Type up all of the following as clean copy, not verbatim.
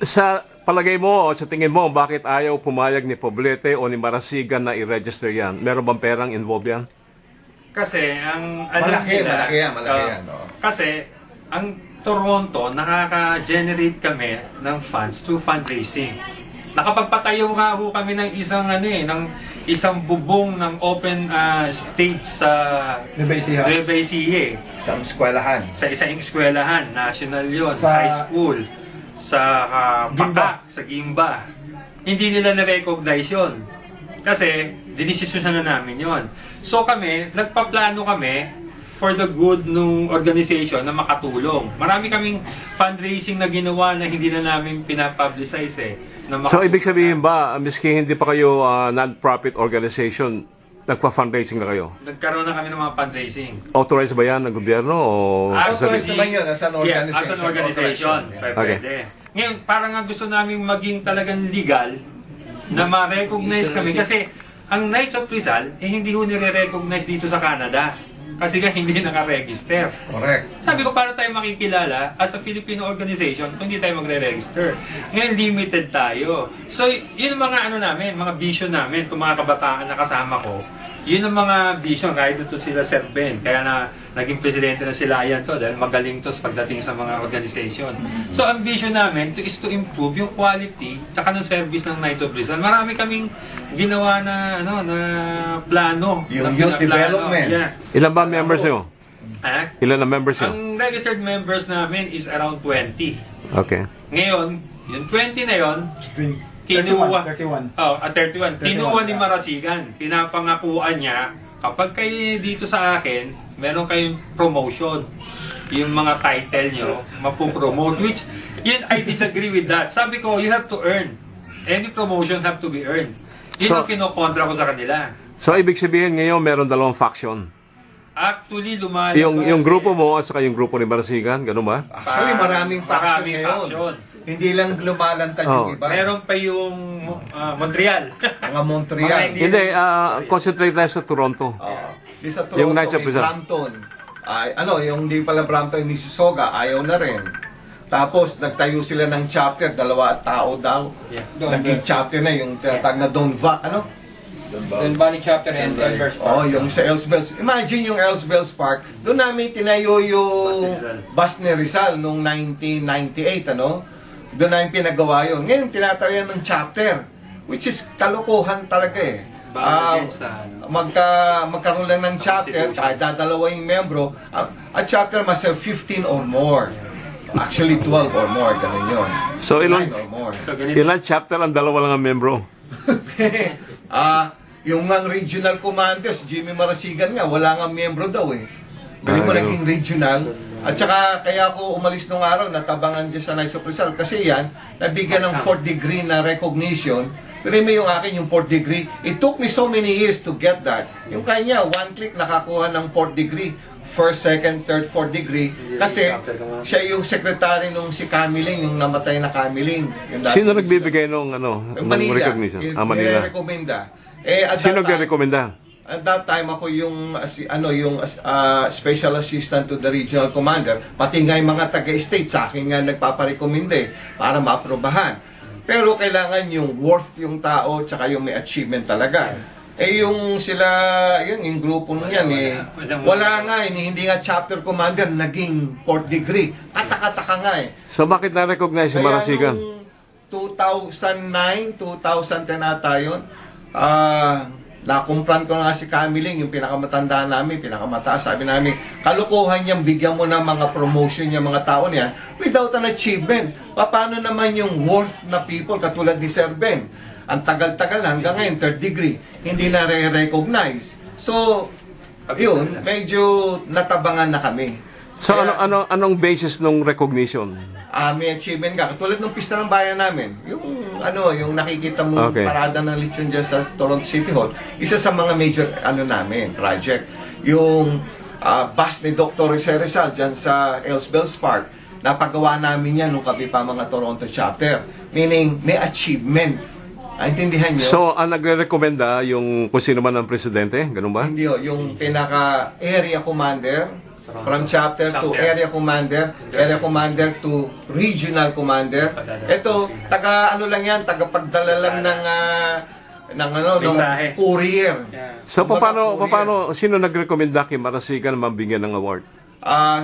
Sa palagay mo o sa tingin mo, bakit ayaw pumayag ni Poblete o ni Marasigan na i-register yan? Meron bang perang involved yan? Kasi ang alam Malaki, nila, malaki yan, malaki yan. Oo. Kasi ang Toronto, nakaka-generate kami ng funds through fundraising. Nakapagpatayo nga ho kami ng isang ng isang bubong ng open stage sa Nueva Ecija. Isang eskwelahan. Sa isang eskwelahan, national yon, Sa- high school, sa Gimba. Pakak, sa Gimba. Hindi nila na-recognize yun. Kasi, dinisisyonan na namin yon. So kami, nagpaplano kami for the good ng organization na makatulong. Marami kaming fundraising na ginawa na hindi na namin pinapublicize na So, ibig sabihin ba, miski hindi pa kayo non-profit organization, nagpa-fundraising na kayo? Nagkaroon na kami ng mga fundraising. Authorized ba yan ng gobyerno? O Authorized naman yun as an Yeah, organization. as an organization. Authorized. Pwede. Ngayon, parang nga gusto namin maging talagang legal na ma-recognize kami. Kasi ang Knights of Rizal, hindi ho nire-recognize dito sa Canada. Kasi nga hindi naka-register. Correct. Sabi ko, para tayo makikilala as a Filipino organization kung hindi tayo magre-register. Ngayon, limited tayo. So, yun ang mga namin, mga vision namin, itong mga kabataan na kasama ko. Yun ang mga vision, kahit ito sila Sir Ben. Kaya na naging presidente na sila yan to dahil magaling to sa pagdating sa mga organization. So, ang vision namin is to improve yung quality tsaka ng service ng Knights of Rizal. Marami kaming ginawa na na plano. Yung na youth pinaplano. development. Yeah. ilan ba ang members nyo? Ha? Ilan ang members nyo? Ang registered members namin is around 20. Okay. Ngayon, yung 20 na yon, kinuha 31. Oh, 31. Kinuha ni Marasigan. Pinapangakuan niya, kapag kayo dito sa akin, meron kayong promotion. Yung mga title nyo, mapupromote. Which, yun, I disagree with that. Sabi ko, you have to earn. Any promotion have to be earned. Yun So- ang kinokontra ko sa kanila. So, ibig sabihin ngayon meron dalawang faction. Actually, lumalabas. Yung grupo mo at saka yung grupo ni Marasigan, ganun ba? Actually, maraming faction Maraming ngayon. faction. Hindi lang lumalantad Oh. yung iba. Meron pa yung Montreal. Mga Montreal. Mga Hindi, concentrate tayo sa Toronto. Di sa Yung Toronto, Knights of may Rizal. Brampton. Yung di pala Brampton, Mississauga, ayaw na rin. Tapos, nagtayo sila ng chapter, 2 tao daw. Yeah. Naging chapter na yung tinatag na Don Va, Don Valley Chapter and Elvers Park. Oh, yung sa Els Bells. Imagine yung Els Bells Park. Doon namin tinayo yung Bus ni Rizal noong 1998, Doon namin pinagawa yun. Ngayon, tinatayan ng chapter. Which is kalokohan talaga eh. Against sa Magkaroon lang ng chapter, kahit dadalawa yung membro, a chapter must have 15 or more. Actually, 12 or more, ganun yun. So, 9 or more. So, ganito. ilan chapter ang dalawa lang ang membro? Yung nga regional commanders, Jimmy Marasigan nga, wala nga miyembro daw eh. Galing mo Ano? naging regional. At saka, kaya ako umalis nung araw, natabangan dyan sa Knights of Rizal. Kasi yan, nabigyan ng 4th degree na recognition. Pero yung akin, yung 4th degree, it took me so many years to get that. Yung kanya, one click, nakakuha ng 4th degree. First, second, third, 4th degree. Kasi, siya yung secretary nung si Camiling, yung namatay na Camiling. Yung Sino nagbibigay nung Yung ng Manila. recognition? Manila. Nire-recommenda. At Sino that time, nagre-recommenda? at that time ako yung special assistant to the regional commander, pati nga yung mga taga-state sa akin nga nagpaparekomende para maaprobahan. Pero kailangan yung worth yung tao tsaka yung may achievement talaga. Yung sila, yung grupo nung yan wala nga hindi nga chapter commander naging 4th degree. Kataka-taka nga So, bakit na-recognize si Marasigan? nung 2009, 2010 ata yun, nakumpran ko nga si Camiling, yung pinakamatanda namin, pinakamataas. Sabi namin, kalukuhan niyang bigyan mo ng mga promotion niya mga tao niyan without an achievement. Paano naman yung worth na people katulad ni Sir Ben? Ang tagal-tagal na, hanggang ngayon, 3rd degree, hindi na re-recognize. So, yun, medyo natabangan na kami. So, Kaya- anong basis ng recognition? may achievement ka. Katulad ng pista ng bayan namin, yung nakikita mo Okay. parada ng lechon dyan sa Toronto City Hall, isa sa mga major namin, project. Yung bus ni Dr. Rizal dyan sa Els Bells Park, napagawa namin yan nung kami pa mga Toronto chapter. Meaning, may achievement. Intindihan nyo? So, ang nagre-recommenda yung kung sino man ang presidente? Ganun ba? Hindi yung pinaka-area commander, From chapter to Chapter. area commander to regional commander. Ito, taga ano lang yan, taga pagdala lang ng Mensahe. courier. Yeah. So, Kumbaga, courier. paano, sino nagrekomenda kay Marasigan na mabigyan ng award?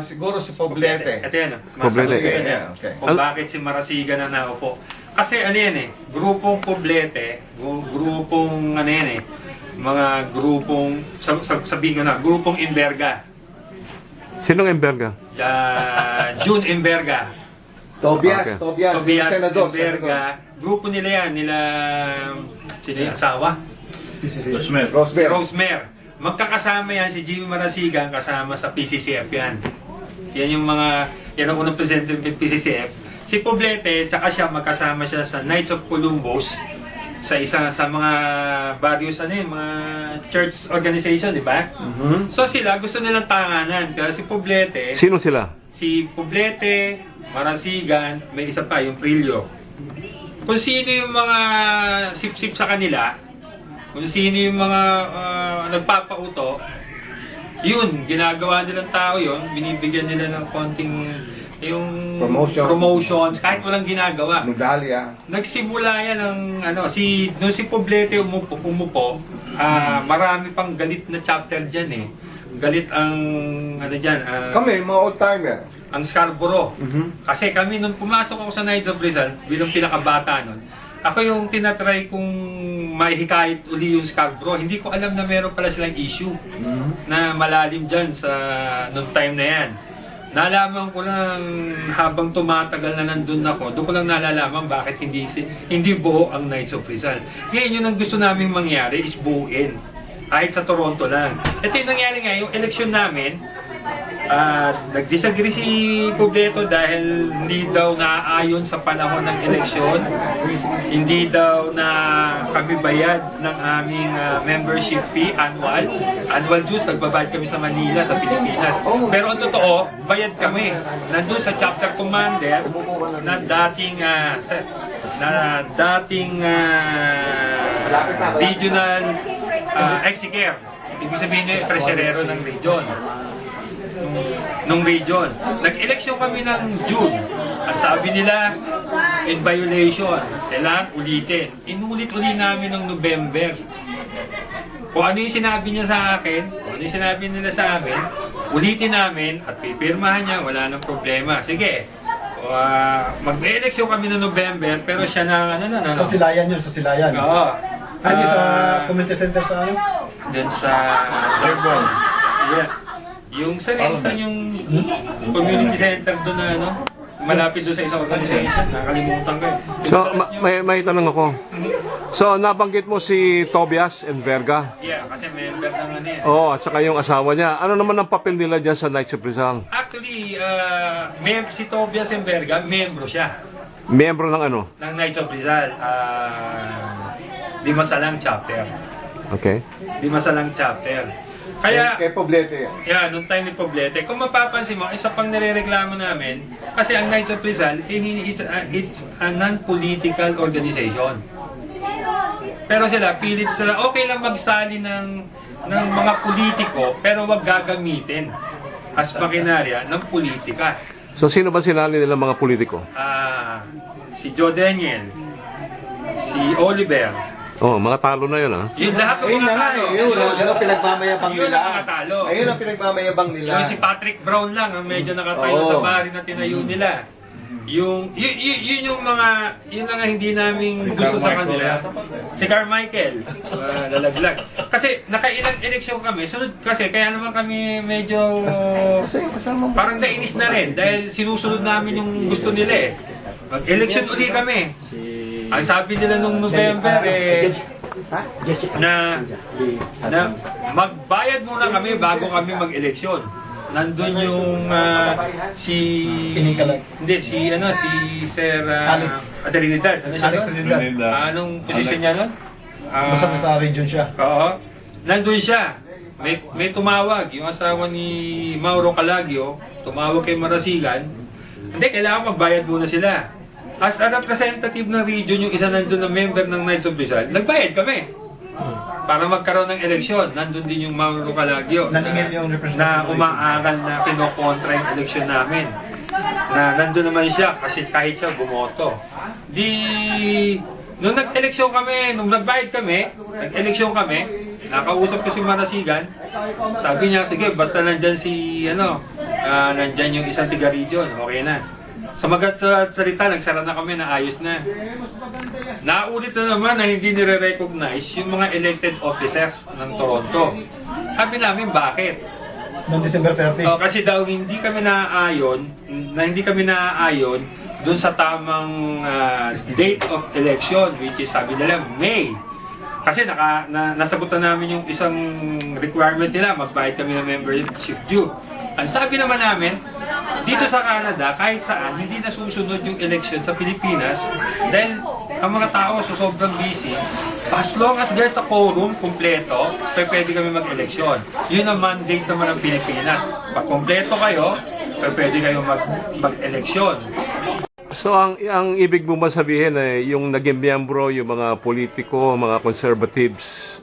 Siguro si Poblete. Ito yan. Poblete. Masasabi ko yan. Yeah, okay. Kung bakit si Marasigan na naupo. Kasi ano yan grupong Poblete, grupong ano yan mga grupong, sabihin ko na, grupong Imberga. Sinong Emberga? June Imberga. Tobias, Okay. yung senador. Imberga. Grupo nila yan, sino yung asawa? Si Rosberg. Rosemary. Magkakasama yan si Jimmy Marasigan kasama sa PCCF yan. Yan ang unang presidente ng PCCF. Si Poblete, tsaka siya magkasama siya sa Knights of Columbus sa mga various mga church organization, di ba? So sila gusto nilang tanganan kasi Poblete, Sino sila? si Poblete, Marasigan, may isa pa yung Prillo. Kung sino yung mga sip-sip sa kanila, kung sino yung mga nagpapauto, yun, ginagawa nilang tao yun, binibigyan nila ng konting yung promotions, kahit walang ginagawa. Medalya. Nagsimula yan ng nung si Poblete umupo, marami pang galit na chapter diyan Galit ang Kami, mga old-timer. ang Scarborough. Kasi kami nung pumasok ako sa Knights of Rizal bilang pinakabata nun, ako yung tinatry kong mahikayat uli yung Scarborough. Hindi ko alam na meron pala silang issue na malalim dyan sa nung time na yan. Nalaman ko lang habang tumatagal na nandun ako, doon ko lang nalalaman bakit hindi buo ang Knights of Rizal. Ngayon, yun ang gusto namin mangyari is buuin. Kahit sa Toronto lang. Ito yung nangyari nga, yung election namin, nag-disagree si Pobleto dahil hindi daw naaayon sa panahon ng eleksyon. Hindi daw na kami bayad ng aming membership fee, annual dues. Nagbabayad kami sa Manila, sa Pilipinas. Pero ang totoo, bayad kami. Nandun sa chapter commander na dating regional executive. Ibig sabihin nyo yung tresurero ng region. Nung region. Nag-eleksyon kami ng June. At sabi nila, in violation. Kailangan ulitin. Inulit-uli namin ng November. Kung ano yung sinabi niya sa akin, kung ano yung sinabi nila sa amin, ulitin namin at pipirmahan niya, wala nang problema. Sige, mag-eleksyon kami ng November, pero siya na, Sa Silayan yun, sa Silayan. Oo. Ano sa community center sa ano? Dun sa Sherborne. Yeah. Yung saan yung community center doon na malapit doon sa isang organization. Nakalimutan ko So, may tanong ako. So, nabanggit mo si Tobias Enverga. Yeah, kasi member ng Oo, at saka yung asawa niya. Ano naman ang papel nila dyan sa Knights of Rizal? Actually, si Tobias Enverga, membro siya Miyembro ng ano? ng Knights of Rizal. Dimasalang chapter. Okay. Dimasalang chapter. Kaya, Kay Poblete yan. nung time ni Poblete, kung mapapansin mo, isa pang nirereklamo namin, kasi ang Knights of Rizal, it's a non-political organization. Pero pilit sila, okay lang magsali ng mga politiko, pero wag gagamitin as makinarya ng politika. So, sino ba sinali nila mga politiko? Si Joe Daniel, si Oliver, Oh, mga talo na yun, ha? yung lahat ng Ayun mga na nga talo. Yun ang pinagmamayabang Yun nila. ang mga talo. Ayun ang pinagmamayabang nila. Yung si Patrick Brown lang ang medyo nakatayo Oo. sa bari na tinayo nila. Yun yung mga, yun lang ang hindi namin gusto sa kanila. Si Carmichael, lalaglag. Kasi nakailang eleksyon kami, sunod kasi, kaya naman kami medyo parang nainis na rin dahil sinusunod namin yung gusto nila Mag-election uli kami. Ang sabi nila nung November na magbayad muna kami bago kami mag-eleksyon. Nandun yung si Sir Alex. Trinidad. Alex Trinidad. Anong posisyon niya nun? Basta sa region siya. Oo. Nandun siya. May tumawag. Yung asawa ni Mauro Calagio, tumawag kay Marasigan. Hindi, kailangan magbayad muna sila. As a representative ng region, yung isa nandun na member ng Knights of Rizal, nagbayad kami. para magkaroon ng eleksyon, nandun din yung Mauro Calagio Naningil yung na representative. umaaral na kinokontra yung eleksyon namin. Na nandun naman siya kasi kahit siya bumoto. Nung nag-eleksyon kami, nung nagbayad kami, nag-eleksyon kami, nakausap ko si Marasigan, sabi niya, sige, basta nandyan nandyan yung isang tiga-region, okay na. Sa salita, nagsara na kami na ayos na. Naulit na naman na hindi nire-recognize yung mga elected officers ng Toronto. Sabi namin, bakit? Noong December 30. Kasi daw hindi kami naaayon doon sa tamang date of election, which is sabi nila May. Kasi nasagot na namin yung isang requirement nila, magbayad kami ng membership due. Ang sabi naman namin, dito sa Canada, kahit saan, hindi nasusunod yung election sa Pilipinas dahil ang mga tao sobrang busy. As long as there's a quorum kompleto, pwede kami mag-eleksyon. Yun ang mandate naman ng Pilipinas. Pag kompleto kayo, pwede kayo mag-eleksyon. So ang ibig mo ba sabihin yung naging miyembro, yung mga politiko, mga conservatives,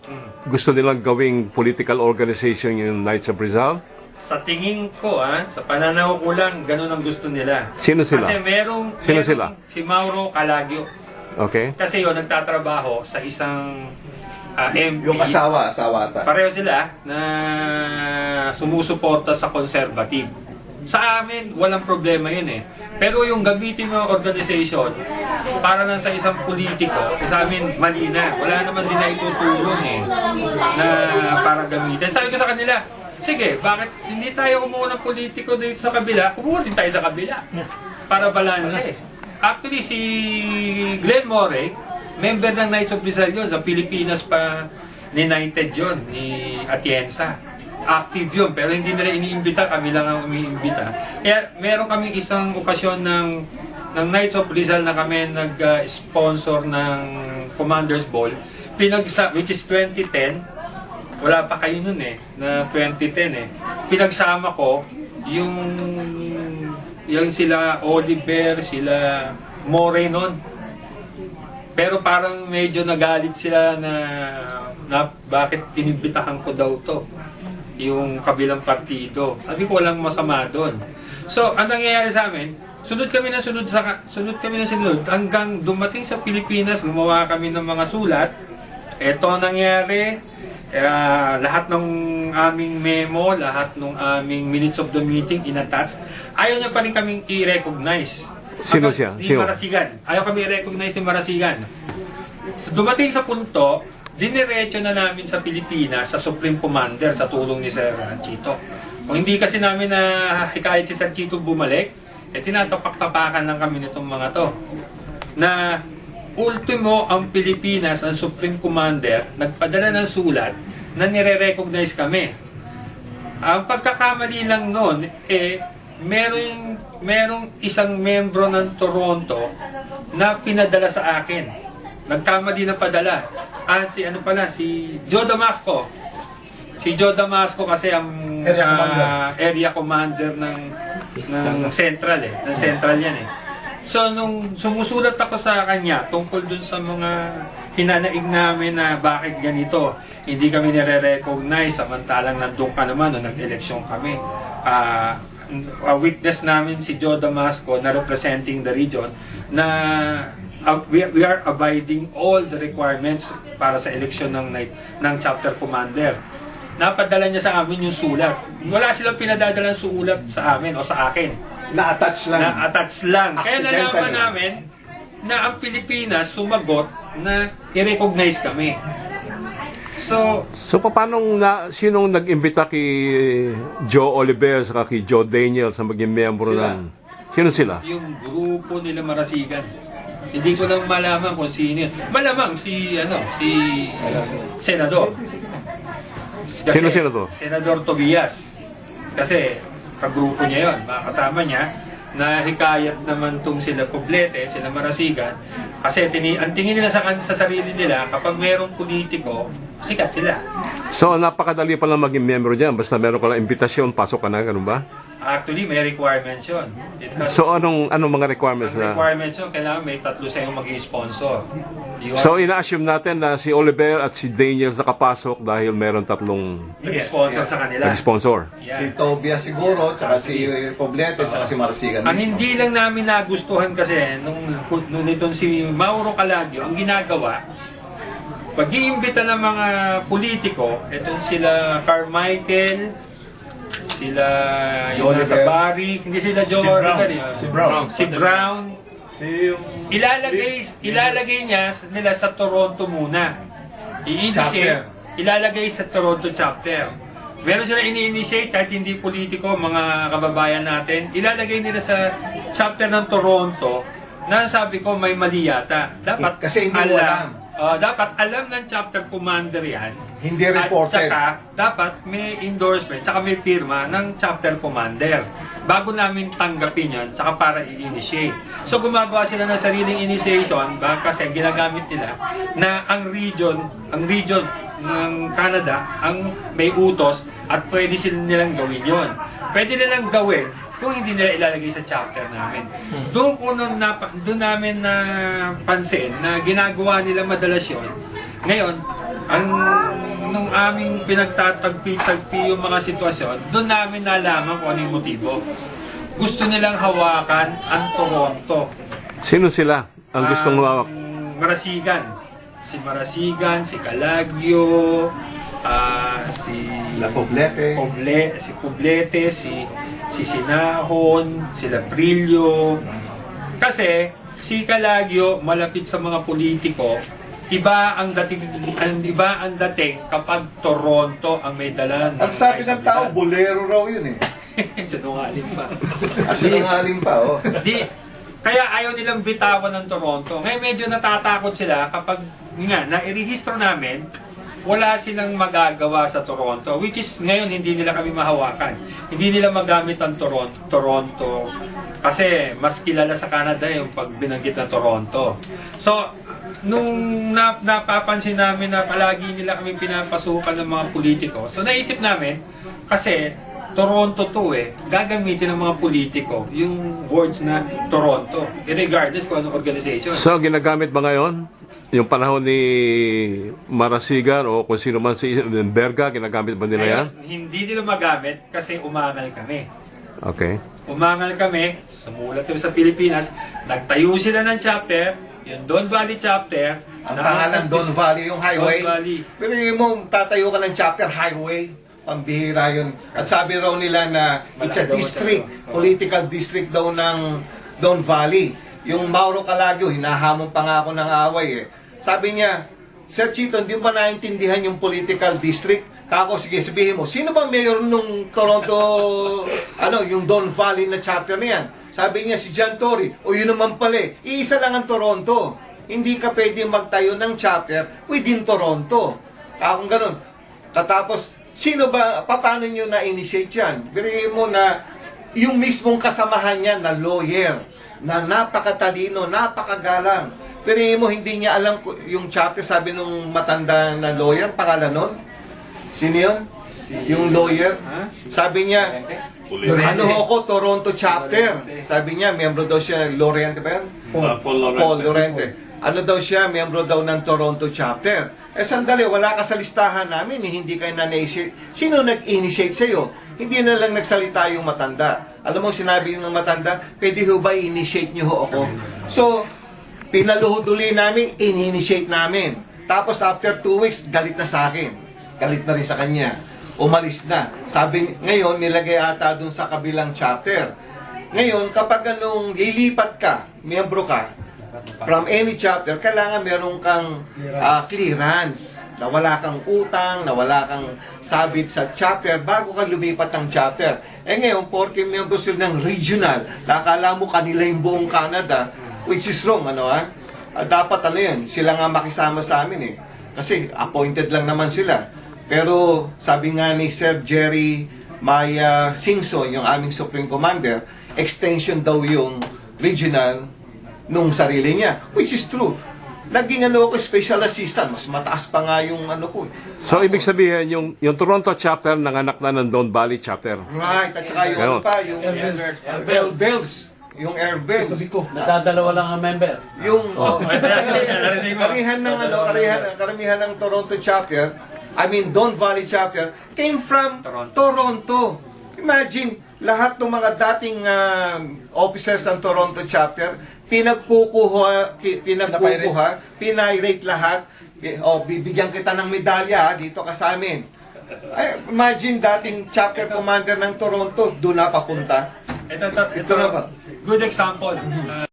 gusto nilang gawing political organization yung Knights of Rizal? Sa tingin ko, sa pananaw ko lang, ganun ang gusto nila. Sino sila? Kasi merong sila? si Mauro Calagio. Okay. Kasi yun, nagtatrabaho sa isang MP. Yung asawa ata. Pareho sila na sumusuporta sa conservative. Sa amin, walang problema yun eh. Pero yung gamitin mo organization para lang sa isang politiko, sa amin mali na. Wala naman din na itutulong na para gamitin. Sabi ko sa kanila, sige, bakit hindi tayo kumuha ng politiko dito sa kabila? Kumuha din tayo sa kabila para balanse. Actually, si Glenn Moray, member ng Knights of Rizal yun. Sa Pilipinas pa ni-United yun, ni Atienza. Active yun, pero hindi nila iniimbita, kami lang ang umiimbita. Kaya meron kaming isang okasyon ng Knights of Rizal na kami nag-sponsor ng Commander's Ball, which is 2010. Wala pa kayo nun na 2010 Pinagsama ko yung sila Oliver, sila Moray nun. Pero parang medyo nagalit sila na bakit inimbitahan ko daw to yung kabilang partido. Sabi ko walang masama doon. So, ang nangyayari sa amin, sunod kami na sunod hanggang dumating sa Pilipinas, gumawa kami ng mga sulat. Ito nangyari, lahat ng aming memo, lahat ng aming minutes of the meeting inattach. Ayaw niya pa rin kaming i-recognize. Sino siya? Ni Marasigan. Ayaw kami i-recognize ni Marasigan. Dumating sa punto, diniretso na namin sa Pilipinas sa Supreme Commander sa tulong ni Sir Chito. Kung hindi kasi namin na hikayat si Sir Chito bumalik, tinatapak-tapakan lang kami nitong mga to. Na ultimo ang Pilipinas, ang Supreme Commander, nagpadala ng sulat na nire-recognize kami. Ang pagkakamali lang noon, merong isang membro ng Toronto na pinadala sa akin. Nagkamali na padala. Si Joe Damasco. Si Joe Damasco kasi ang area commander ng Central ng Central yan So nung sumusulat ako sa kanya tungkol dun sa mga hinanaig namin na bakit ganito, hindi kami nire-recognize samantalang nandun ka naman nung nag-eleksyon kami. Witness namin si Joe Damasco na representing the region na we are abiding all the requirements para sa eleksyon ng chapter commander. Napadala niya sa amin yung sulat. Wala silang pinadadala ng sulat sa amin o sa akin. Na-attach lang. Na-attach lang. Kaya Accidental nalaman namin na ang Pilipinas sumagot na i-recognize kami. So paano sinong nag-imbita kay Joe Oliver sa kay Joe Daniel sa maging miyembro ng... Sino sila? yung grupo nila Marasigan. Hindi ko lang malaman kung sino yun. Malamang si Senador. Kasi, Sino to? Senador Tobias. Kasi kagrupo niya yon, mga kasama niya, na hikayat naman tong sila Poblete, sila Marasigan. Kasi ang tingin nila sa sarili nila, kapag merong politiko sikat sila. So, napakadali pa lang maging miyembro dyan. Basta meron ka lang imbitasyon, pasok ka na, ganun ba? Actually, may requirements yun. It has, So, anong mga requirements ang na? requirements yun, kailangan may 3 sa'yo maging sponsor. So, ina-assume natin na si Oliver at si Daniel nakapasok dahil meron 3 sponsor sa kanila. nag-sponsor. Yeah. Si Tobias siguro, tsaka si Poblete, tsaka si Marsigan Ang mismo. hindi lang namin nagustuhan kasi nung nitong si Mauro Calagio, ang ginagawa, pag-iimbita ng mga politiko, itong sila Carmichael, sila yung Oliver. nasa Barry, hindi sila Joe Oliver, yun. Si Brown. Ilalagay niya nila sa Toronto muna. I-initiate, Chapter. ilalagay sa Toronto chapter. Meron sila ini-initiate kahit hindi politiko, mga kababayan natin. Ilalagay nila sa chapter ng Toronto na sabi ko may mali yata. Dapat Kasi hindi mo alam. Dapat alam ng chapter commander yan. Hindi reported. At saka, dapat may endorsement, saka may pirma ng chapter commander. Bago namin tanggapin yan, saka para i-initiate. So gumagawa sila ng sariling initiation, kasi ginagamit nila na ang region ng Canada ang may utos at pwede sila nilang gawin yon. Pwede nilang gawin kung hindi nila ilalagay sa chapter namin. Doon namin napansin na ginagawa nila madalas yun. Ngayon, nung aming pinagtatagpi-tagpi yung mga sitwasyon, doon namin nalaman kung ano yung motibo. Gusto nilang hawakan ang Toronto. Sino sila ang gustong hawak? Marasigan. Si Marasigan, si Calagio, si La Poblete. si Poblete, si Sinahon, si Laprillo. Kasi si Calagio malapit sa mga politiko. Iba ang dating kapag Toronto ang may dala. Ang sabi ng tao, bolero raw yun eh. Sinungaling pa. Sinungaling pa, oh. Kaya ayaw nilang bitawan ng Toronto. Ngayon medyo natatakot sila kapag nairehistro namin, wala silang magagawa sa Toronto, which is ngayon hindi nila kami mahawakan. Hindi nila magamit ang Toronto kasi mas kilala sa Canada yung pag binanggit na Toronto. So, nung napapansin namin na palagi nila kami pinapasukan ng mga politiko, so naisip namin, kasi Toronto to gagamitin ng mga politiko yung words na Toronto, regardless kung anong organization. So, ginagamit ba ngayon? Yung panahon ni Marasigan o kung sino man si Berga, ginagamit ba nila yan? Hindi nila magamit kasi umangal kami. Okay. Umangal kami, sumulat kami sa Pilipinas, nagtayo sila ng chapter, yung Don Valley chapter. Ang pangalan Don Valley, yung highway. Don Valley. Pero yung mo, tatayo ka ng chapter, highway. Pambihira yun. At sabi raw nila na it's a district, political district daw ng Don Valley. Yung Mauro Calagio, hinahamon pa nga ako ng away Sabi niya, Sir Chito, hindi mo ba naintindihan yung political district? Kako, sige, sabihin mo, sino ba mayor nung Toronto, yung Don Valley na chapter na yan? Sabi niya, si John Tory. O yun naman pala iisa lang ang Toronto. Hindi ka pwede magtayo ng chapter within Toronto. Kakong ganun. Katapos, sino ba, paano nyo na-initiate yan? Birihin mo na yung mismong kasamahan niya na lawyer, na napakatalino, napakagalang. Pero mo hindi niya alam yung chapter, sabi nung matanda na lawyer, pangalan nun? Sino yun? Yung lawyer. Sabi niya, ano ako, Toronto chapter. Sabi niya, membro daw siya, Lorente ba yan? Paul Lorente. Ano daw siya, membro daw ng Toronto chapter. Sandali, wala ka sa listahan namin, hindi kayo na-initiate. Sino nag-initiate sa'yo? Hindi na lang nagsalita yung matanda. Alam mo, sinabi ng matanda, pwede ho ba i-initiate nyo ho ako? So, pinaluhod uli namin, in-initiate namin. Tapos after 2 weeks, galit na sa akin. Galit na rin sa kanya. Umalis na. Sabi, ngayon, nilagay ata dun sa kabilang chapter. Ngayon, kapag lilipat ka, miyembro ka, from any chapter, kailangan meron kang clearance. Na wala kang utang, na wala kang sabit sa chapter bago ka lumipat ng chapter. Ngayon, porque miyembro sila ng regional, nakala mo kanila yung buong Canada, which is wrong, dapat yun, sila nga makisama sa amin Kasi appointed lang naman sila. Pero sabi nga ni Sir Jerry Maya Singson, yung aming Supreme Commander, extension daw yung regional nung sarili niya. Which is true. naging ano ako, special assistant. Mas mataas pa nga yung ano ko. So, ibig sabihin, yung Toronto chapter, nanganak na ng Don Valley chapter. Right, at saka yung Ganon. ano pa, yung Air Bells. Yung Air Bells. Nadadalawa lang ang member. Yung Narinig mo. karamihan ng Toronto chapter, I mean Don Valley chapter, came from Toronto. Imagine, lahat ng mga dating officers ng Toronto chapter, pinagkukuha, pinirate lahat. Bibigyan kita ng medalya, dito ka sa amin. Ay, imagine dating chapter commander ng Toronto, doon na papunta. Ito na ba? good example.